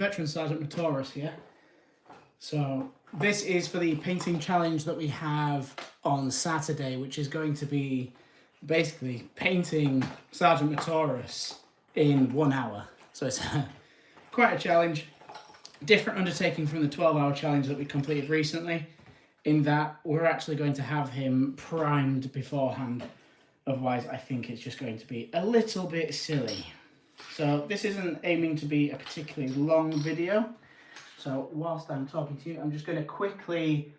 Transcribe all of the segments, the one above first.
Veteran Sergeant Mataurus here. So this is for the painting challenge that we have on Saturday, which is going to be basically painting Sergeant Mataurus in 1 hour. So it's quite a challenge, different undertaking from the 12-hour challenge that we completed recently, in that we're actually going to have him primed beforehand. Otherwise, I think it's just going to be a little bit silly. So this isn't aiming to be a particularly long video. So whilst I'm talking to you, I'm just going to quickly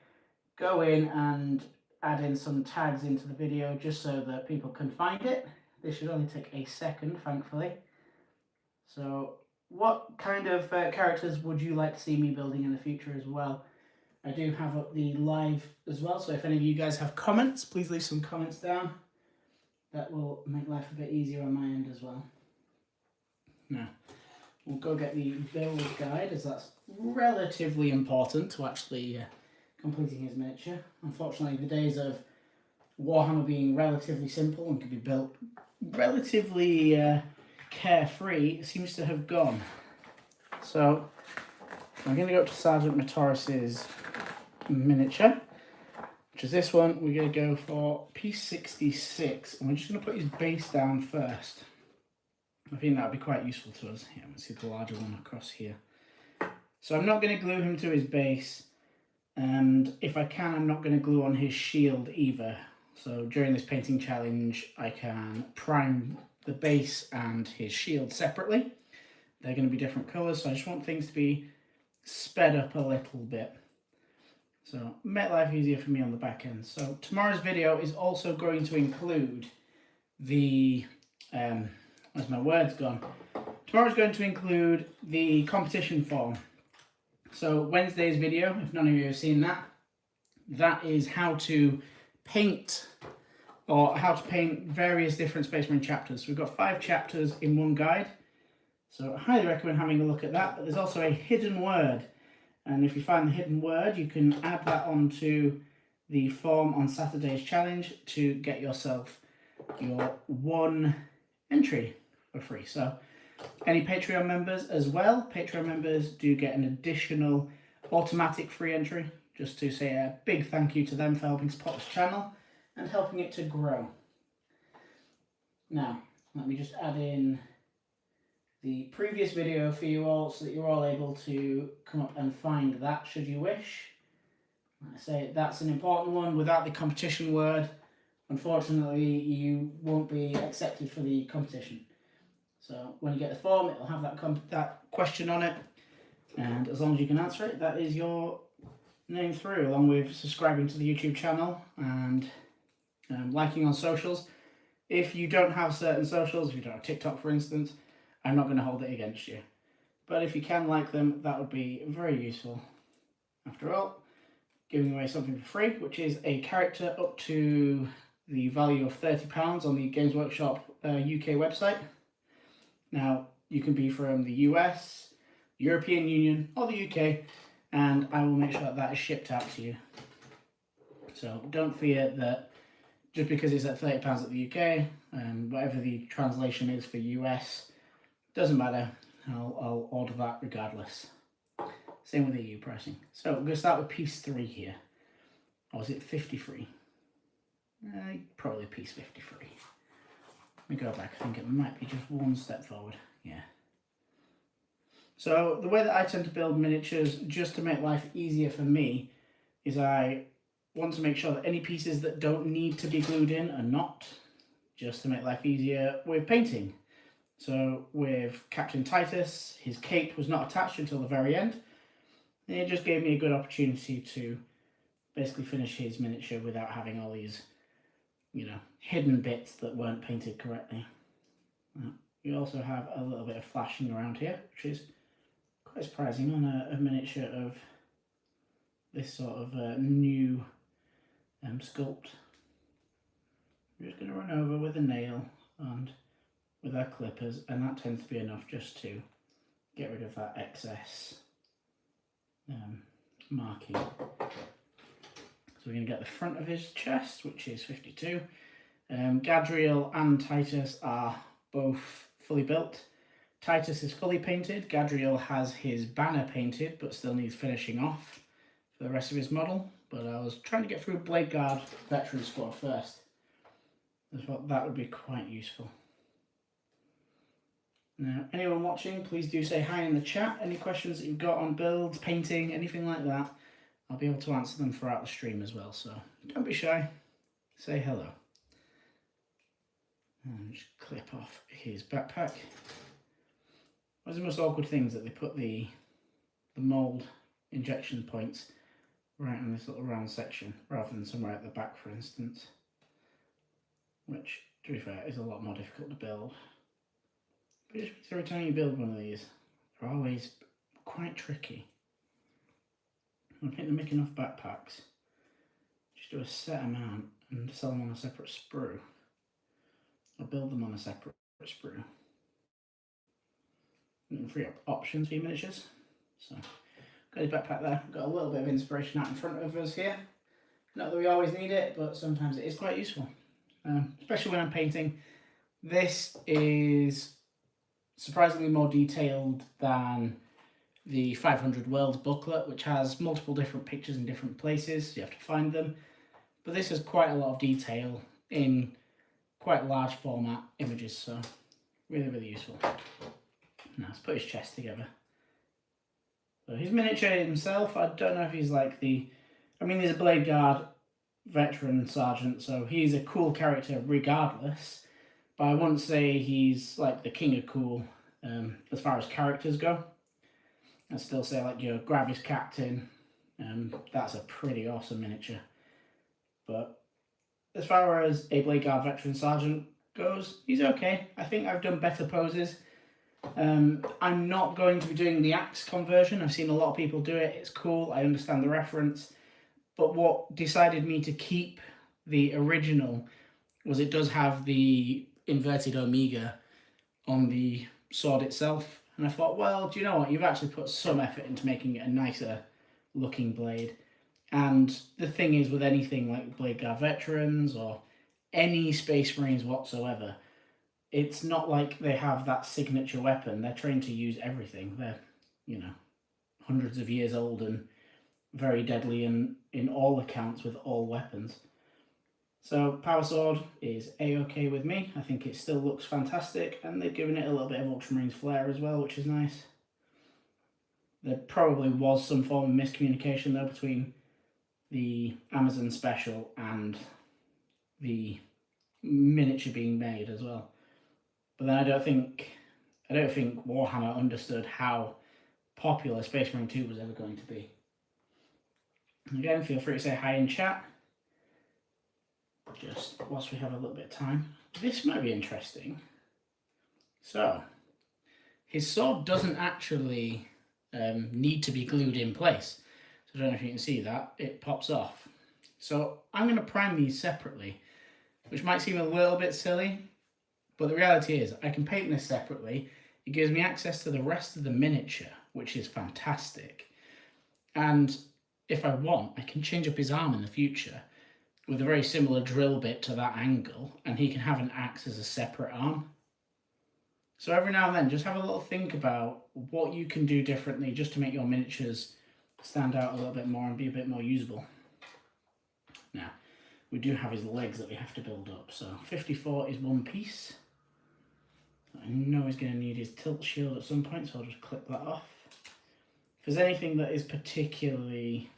go in and add in some tags into the video just so that people can find it. This should only take a second, thankfully. So what kind of characters would you like to see me building in the future as well? I do have up the live as well, so if any of you guys have comments, please leave some comments down. That will make life a bit easier on my end as well. Now, we'll go get the build guide, as that's relatively important to actually completing his miniature. Unfortunately, the days of Warhammer being relatively simple and could be built relatively carefree seems to have gone. So, I'm going to go up to Sergeant Mataurus's miniature, which is this one. We're going to go for piece 66, and we're just going to put his base down first. I think that would be quite useful to us. Here, let's see the larger one across here. So I'm not going to glue him to his base, and if I can, I'm not going to glue on his shield either. So during this painting challenge, I can prime the base and his shield separately. They're going to be different colours, so I just want things to be sped up a little bit. So make life easier for me on the back end. So tomorrow's video is also going to include the where's my words gone? Tomorrow's going to include the competition form. So Wednesday's video, if none of you have seen that, that is how to paint, or how to paint various different Space Marine chapters. So we've got 5 chapters in one guide. So I highly recommend having a look at that. But there's also a hidden word. And if you find the hidden word, you can add that onto the form on Saturday's challenge to get yourself your 1 entry for free. So any Patreon members as well, Patreon members do get an additional automatic free entry, just to say a big thank you to them for helping support this channel and helping it to grow. Now, let me just add in the previous video for you all so that you're all able to come up and find that should you wish. Like I say, that's an important one. Without the competition word, unfortunately, you won't be accepted for the competition. So when you get the form, it'll have that question on it, and as long as you can answer it, that is your name through, along with subscribing to the YouTube channel and liking on socials. If you don't have certain socials, if you don't have TikTok for instance, I'm not going to hold it against you. But if you can like them, that would be very useful. After all, giving away something for free, which is a character up to the value of £30 on the Games Workshop UK website. Now, you can be from the US, European Union, or the UK, and I will make sure that that is shipped out to you. So don't fear that just because it's at £30 at the UK, whatever the translation is for US, doesn't matter. I'll order that regardless. Same with EU pricing. So we're going to start with piece 3 here. Or is it 53? Probably piece 53. Let me go back. I think it might be just 1 step forward. Yeah. So the way that I tend to build miniatures, just to make life easier for me, is I want to make sure that any pieces that don't need to be glued in are not, just to make life easier with painting. So with Captain Titus, his cape was not attached until the very end. And it just gave me a good opportunity to basically finish his miniature without having all these, you know, hidden bits that weren't painted correctly. You also have a little bit of flashing around here, which is quite surprising on a miniature of this sort of new sculpt. We're just going to run over with a nail and with our clippers, and that tends to be enough just to get rid of that excess marking. So we're going to get the front of his chest, which is 52. Gadriel and Titus are both fully built. Titus is fully painted. Gadriel has his banner painted, but still needs finishing off for the rest of his model. But I was trying to get through Blade Guard Veteran Squad first. I thought that would be quite useful. Now, anyone watching, please do say hi in the chat. Any questions that you've got on builds, painting, anything like that, I'll be able to answer them throughout the stream as well. So don't be shy. Say hello. And just clip off his backpack. One of the most awkward things that they put the mould injection points right in this little round section rather than somewhere at the back, for instance, which, to be fair, is a lot more difficult to build. But just every time you build one of these, they're always quite tricky. I think they make enough backpacks. Just do a set amount and sell them on a separate sprue, or build them on a separate sprue. And free up options for your miniatures. So, got his backpack there. Got a little bit of inspiration out in front of us here. Not that we always need it, but sometimes it is quite useful, especially when I'm painting. This is surprisingly more detailed than the 500 Worlds booklet, which has multiple different pictures in different places. You have to find them, but this has quite a lot of detail in quite large format images, so really, really useful. Now let's put his chest together. So his miniature himself, I don't know if he's like the... I mean, he's a Blade Guard Veteran Sergeant, so he's a cool character regardless, but I wouldn't say he's like the king of cool as far as characters go. I'd still say like your Gravis Captain, that's a pretty awesome miniature. But as far as a Blade Guard Veteran Sergeant goes, he's okay. I think I've done better poses. I'm not going to be doing the axe conversion. I've seen a lot of people do it. It's cool. I understand the reference. But what decided me to keep the original was it does have the inverted omega on the sword itself. And I thought, well, do you know what? You've actually put some effort into making it a nicer looking blade. And the thing is, with anything like Blade Guard Veterans or any Space Marines whatsoever, it's not like they have that signature weapon. They're trained to use everything. They're, you know, hundreds of years old and very deadly in all accounts with all weapons. So Power Sword is a-okay with me. I think it still looks fantastic, and they've given it a little bit of Ultramarines flair as well, which is nice. There probably was some form of miscommunication though between the Amazon special and the miniature being made as well. But then I don't think Warhammer understood how popular Space Marine 2 was ever going to be. Again, feel free to say hi in chat, just whilst we have a little bit of time. This might be interesting. So, his sword doesn't actually need to be glued in place. So I don't know if you can see that, it pops off. So I'm going to prime these separately, which might seem a little bit silly, but the reality is I can paint this separately. It gives me access to the rest of the miniature, which is fantastic. And if I want, I can change up his arm in the future with a very similar drill bit to that angle, and he can have an axe as a separate arm. So every now and then, just have a little think about what you can do differently just to make your miniatures stand out a little bit more and be a bit more usable. Now, we do have his legs that we have to build up. So 54 is one piece. I know he's going to need his tilt shield at some point, so I'll just clip that off. If there's anything that is particularly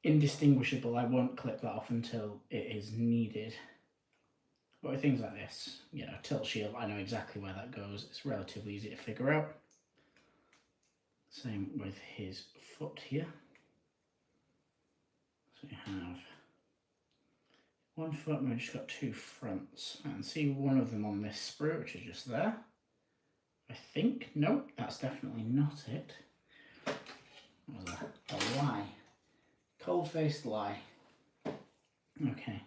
indistinguishable, I won't clip that off until it is needed. But with things like this, you know, tilt shield, I know exactly where that goes. It's relatively easy to figure out. Same with his foot here. So you have one foot and we've just got two fronts. I can see one of them on this sprue, which is just there. I think. Nope, that's definitely not it. That was a lie. Cold-faced lie. Okay.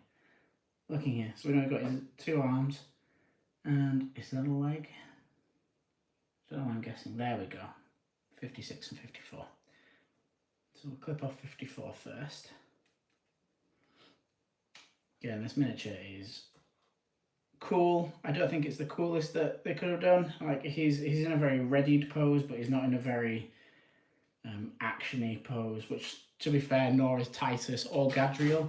Looking here. So we know we've got his two arms. And is that a leg? I don't know what I'm guessing. There we go. 56 and 54. So we'll clip off 54 first. Again, this miniature is cool. I don't think it's the coolest that they could have done. Like, he's in a very readied pose, but he's not in a very actiony pose, which, to be fair, nor is Titus or Gadriel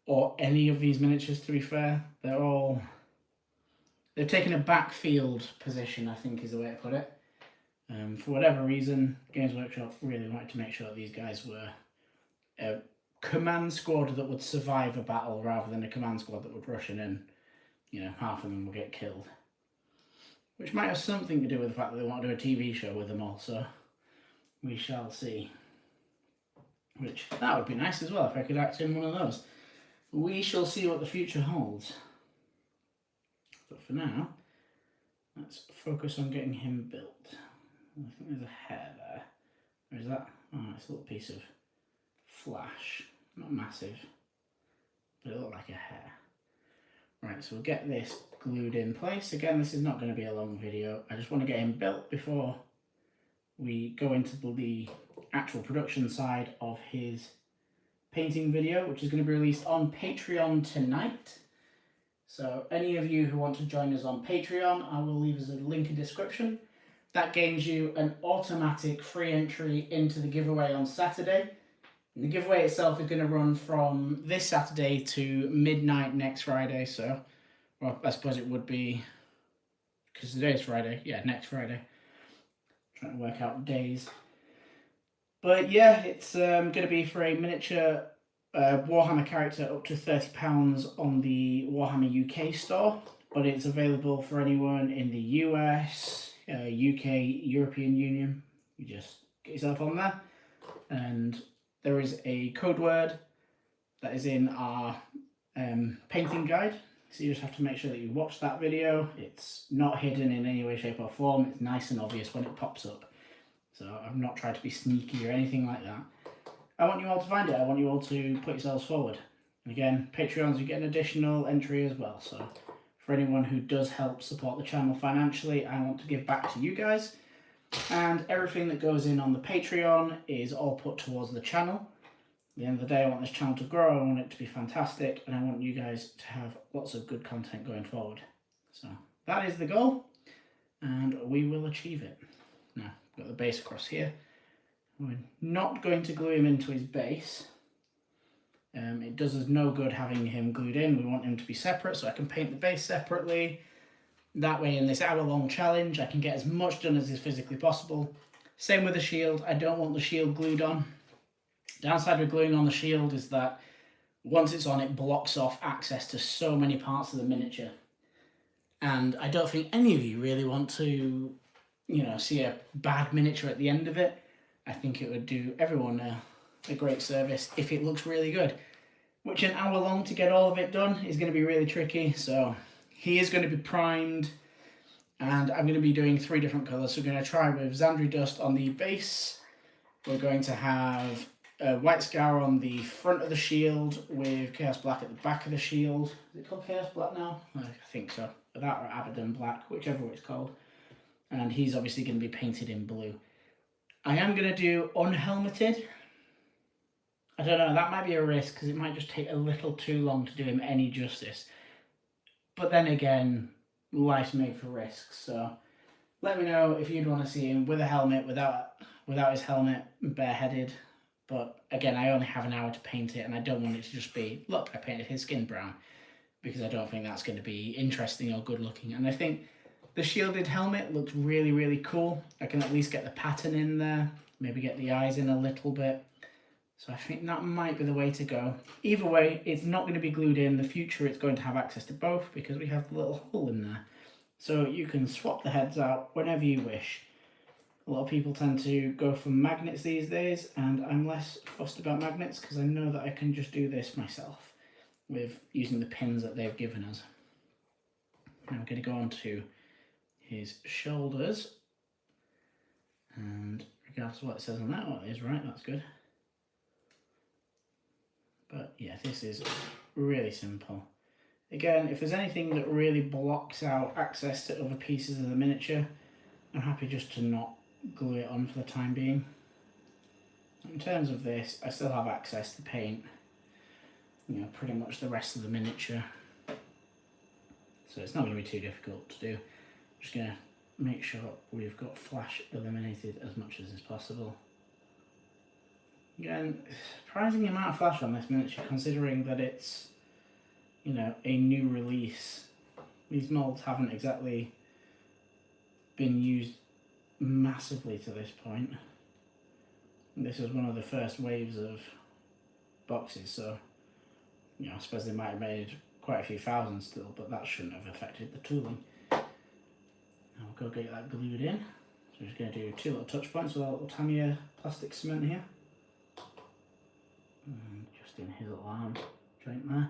or any of these miniatures, to be fair. They've taken a backfield position, I think is the way to put it. For whatever reason, Games Workshop really wanted to make sure that these guys were a command squad that would survive a battle rather than a command squad that would rush in and, you know, half of them will get killed. Which might have something to do with the fact that they want to do a TV show with them all, so we shall see. Which, that would be nice as well if I could act in one of those. We shall see what the future holds. But for now, let's focus on getting him built. I think there's a hair there. Or is that? Oh, it's a little piece of flash. Not massive, but it looked like a hair. Right, so we'll get this glued in place. Again, this is not going to be a long video. I just want to get him built before we go into the actual production side of his painting video, which is going to be released on Patreon tonight. So any of you who want to join us on Patreon, I will leave us a link in the description. That gains you an automatic free entry into the giveaway on Saturday. And the giveaway itself is going to run from this Saturday to midnight next Friday. So, well, I suppose it would be, because today's Friday. Yeah, next Friday. Trying to work out days. But yeah, it's going to be for a miniature Warhammer character up to £30 on the Warhammer UK store. But it's available for anyone in the US, UK, European Union. You just get yourself on there. And there is a code word that is in our painting guide. So you just have to make sure that you watch that video. It's not hidden in any way, shape or form. It's nice and obvious when it pops up. So I've not tried to be sneaky or anything like that. I want you all to find it. I want you all to put yourselves forward. And again, Patreons, you get an additional entry as well. So for anyone who does help support the channel financially, I want to give back to you guys. And everything that goes in on the Patreon is all put towards the channel. At the end of the day, I want this channel to grow, I want it to be fantastic, and I want you guys to have lots of good content going forward. So that is the goal, and we will achieve it. Now, we've got the base across here. We're not going to glue him into his base. It does us no good having him glued in. We want him to be separate, so I can paint the base separately. That way, in this hour-long challenge, I can get as much done as is physically possible. Same with the shield. I don't want the shield glued on. Downside with gluing on the shield is that once it's on, it blocks off access to so many parts of the miniature. And I don't think any of you really want to, you know, see a bad miniature at the end of it. I think it would do everyone a great service if it looks really good. Which an hour long to get all of it done is going to be really tricky. So he is going to be primed, and I'm going to be doing 3 different colours. So we're going to try with Xandri Dust on the base. We're going to have White Scour on the front of the shield with Chaos Black at the back of the shield. Is it called Chaos Black now? I think so. That or Abaddon Black, whichever it's called. And he's obviously going to be painted in blue. I am going to do unhelmeted. I don't know, that might be a risk because it might just take a little too long to do him any justice. But then again, life's made for risks, so let me know if you'd want to see him with a helmet, without his helmet, bareheaded. But again, I only have an hour to paint it, and I don't want it to just be, look, I painted his skin brown, because I don't think that's going to be interesting or good looking. And I think the shielded helmet looks really, really cool. I can at least get the pattern in there, maybe get the eyes in a little bit. So I think that might be the way to go. Either way, it's not going to be glued in. The future, it's going to have access to both because we have the little hole in there. So you can swap the heads out whenever you wish. A lot of people tend to go for magnets these days, and I'm less fussed about magnets because I know that I can just do this myself with using the pins that they've given us. Now I'm going to go on to his shoulders, and regardless of what it says on that, oh, it is right, that's good. But yeah, this is really simple. Again, if there's anything that really blocks out access to other pieces of the miniature, I'm happy just to not glue it on for the time being. In terms of this, I still have access to paint, you know, pretty much the rest of the miniature. So it's not going to be too difficult to do. I'm just going to make sure we've got flash eliminated as much as is possible. Again, surprising amount of flash on this miniature, considering that it's, you know, a new release. These molds haven't exactly been used massively to this point. This was one of the first waves of boxes, so, you know, I suppose they might have made quite a few thousand still, but that shouldn't have affected the tooling. Now we'll go get that glued in. So we're just going to do 2 little touch points with our little Tamiya plastic cement here. And just in his little arm joint there.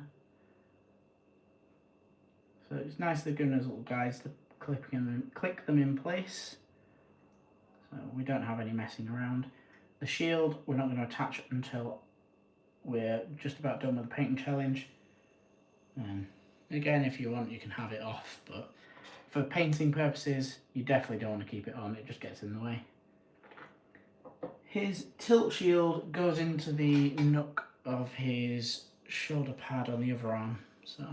So it's nice they've given us little guides to click them in place. So we don't have any messing around. The shield we're not going to attach until we're just about done with the painting challenge. And again, if you want, you can have it off, but for painting purposes, you definitely don't want to keep it on, it just gets in the way. His tilt shield goes into the nook of his shoulder pad on the other arm, so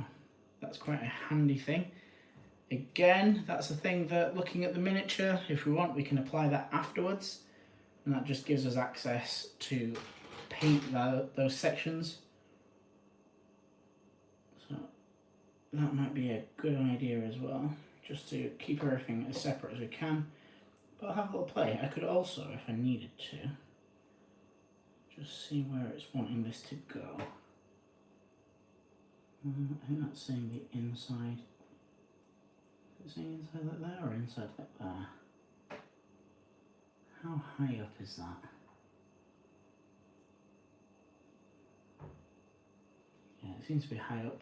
that's quite a handy thing. Again, that's the thing that looking at the miniature, if we want, we can apply that afterwards, and that just gives us access to paint those sections. So that might be a good idea as well, just to keep everything as separate as we can. But I'll have a little play. I could also, if I needed to, just see where it's wanting this to go. I think that's saying the inside. Is it saying inside like that or inside like there? How high up is that? Yeah, it seems to be high up,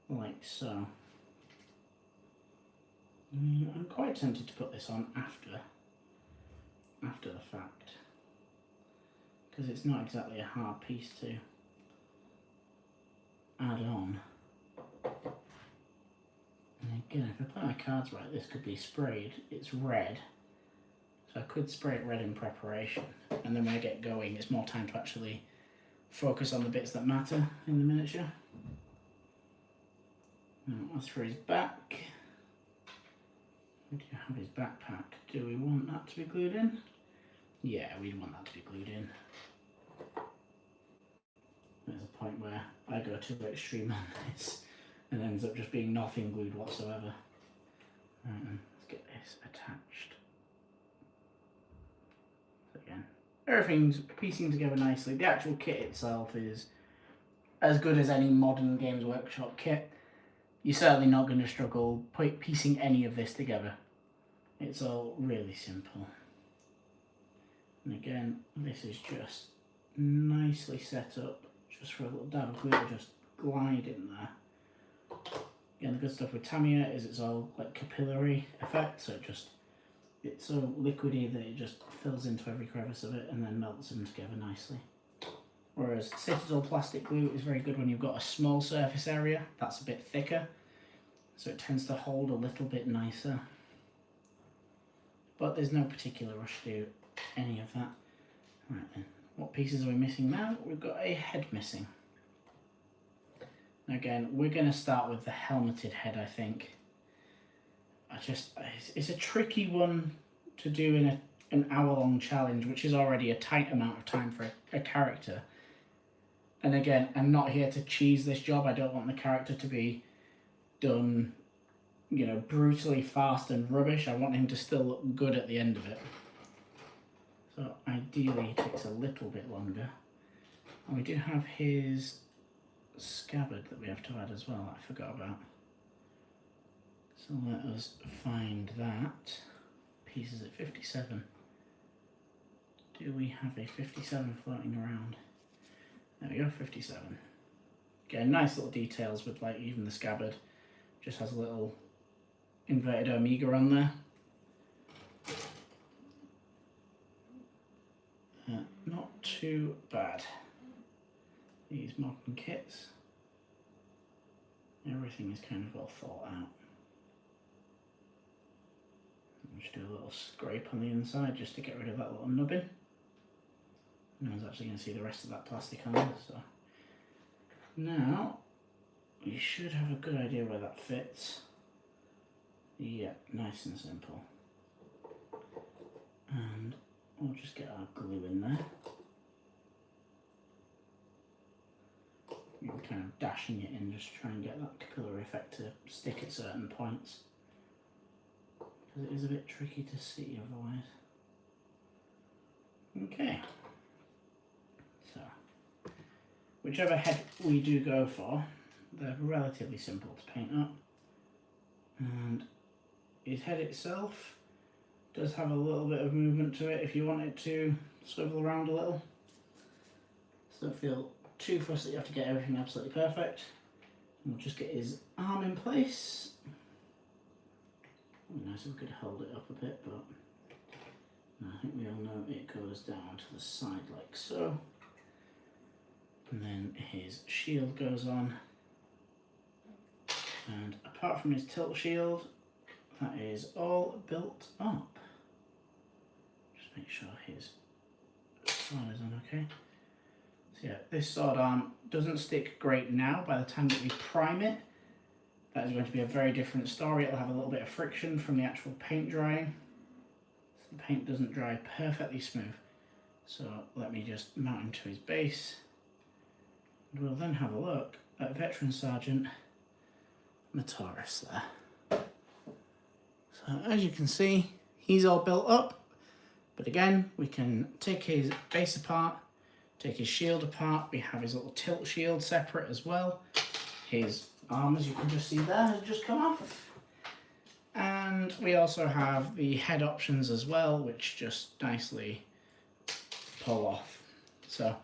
like so. I'm quite tempted to put this on after the fact, because it's not exactly a hard piece to add on. And again, if I play my cards right, this could be sprayed. It's red, so I could spray it red in preparation, and then when I get going, it's more time to actually focus on the bits that matter in the miniature. Now, as for his back, we do have his backpack. Do we want that to be glued in? Yeah, we want that to be glued in. There's a point where I go to the extreme on this and ends up just being nothing glued whatsoever. Right, then, let's get this attached. So again, everything's piecing together nicely. The actual kit itself is as good as any modern Games Workshop kit. You're certainly not going to struggle piecing any of this together. It's all really simple. And again, this is just nicely set up, just for a little dab of glue to just glide in there. Again, the good stuff with Tamiya is it's all like capillary effect, so it's so liquidy that it just fills into every crevice of it and then melts them together nicely. Whereas Citadel plastic glue is very good when you've got a small surface area that's a bit thicker, so it tends to hold a little bit nicer. But there's no particular rush to do any of that. Right then, what pieces are we missing now? We've got a head missing. Again, we're going to start with the helmeted head, I think. It's a tricky one to do in an hour-long challenge, which is already a tight amount of time for a character. And again, I'm not here to cheese this job. I don't want the character to be done, you know, brutally fast and rubbish. I want him to still look good at the end of it. So ideally it takes a little bit longer. And we do have his scabbard that we have to add as well, I forgot about. So let us find that. Pieces at 57. Do we have a 57 floating around? There we go, 57. Again, nice little details with like even the scabbard. Just has a little inverted omega on there. Not too bad. These modern kits, everything is kind of well thought out. Just do a little scrape on the inside just to get rid of that little nubbin. No one's actually going to see the rest of that plastic on there, so now you should have a good idea where that fits. Yeah, nice and simple. And we'll just get our glue in there. I'm kind of dashing it in just to try and get that capillary effect to stick at certain points. Because it is a bit tricky to see otherwise. Okay. So, whichever head we do go for, they're relatively simple to paint up. And his head itself does have a little bit of movement to it if you want it to swivel around a little. So don't feel too fussed that you have to get everything absolutely perfect. And we'll just get his arm in place. It'd be nice if we could hold it up a bit, but I think we all know it goes down to the side like so. And then his shield goes on. And apart from his tilt shield, that is all built up. Just make sure his sword is on okay. So yeah, this sword arm doesn't stick great now. By the time that we prime it, that is going to be a very different story. It'll have a little bit of friction from the actual paint drying. So the paint doesn't dry perfectly smooth. So let me just mount him to his base. And we'll then have a look at Veteran Sergeant Mataurus there. So as you can see, he's all built up, but again, we can take his base apart, take his shield apart. We have his little tilt shield separate as well. His arm, as you can just see there, has just come off. And we also have the head options as well, which just nicely pull off. So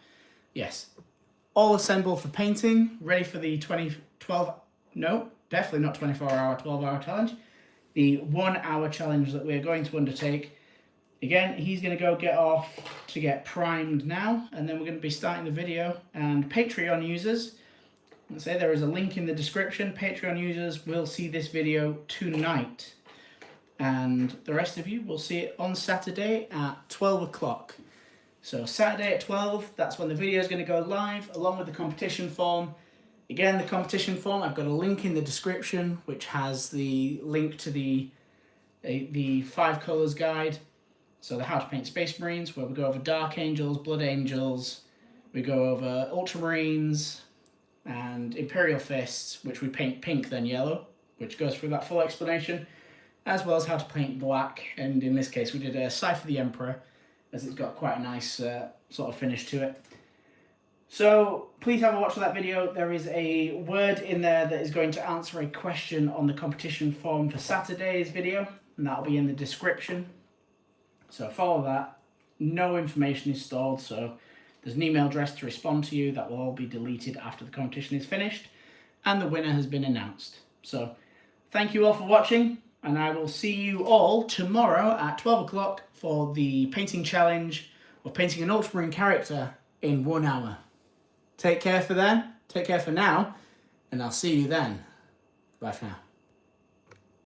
yes, all assembled for painting, ready for the definitely not 24-hour, 12-hour challenge. The 1-hour challenge that we're going to undertake. Again, he's going to go get off to get primed now, and then we're going to be starting the video. And Patreon users, let's say there is a link in the description. Patreon users will see this video tonight, and the rest of you will see it on Saturday at 12 o'clock. So Saturday at 12, that's when the video is going to go live, along with the competition form. Again, the competition form, I've got a link in the description, which has the link to the 5 colours guide. So the How to Paint Space Marines, where we go over Dark Angels, Blood Angels, we go over Ultramarines, and Imperial Fists, which we paint pink then yellow, which goes through that full explanation, as well as how to paint black. And in this case, we did a Cypher the Emperor, as it's got quite a nice sort of finish to it. So please have a watch of that video. There is a word in there that is going to answer a question on the competition form for Saturday's video, and that'll be in the description. So follow that. No information is stored, so there's an email address to respond to you. That will all be deleted after the competition is finished, and the winner has been announced. So thank you all for watching, and I will see you all tomorrow at 12 o'clock for the painting challenge of painting an Ultramarine character in 1 hour. Take care for then, take care for now, and I'll see you then. Bye for now.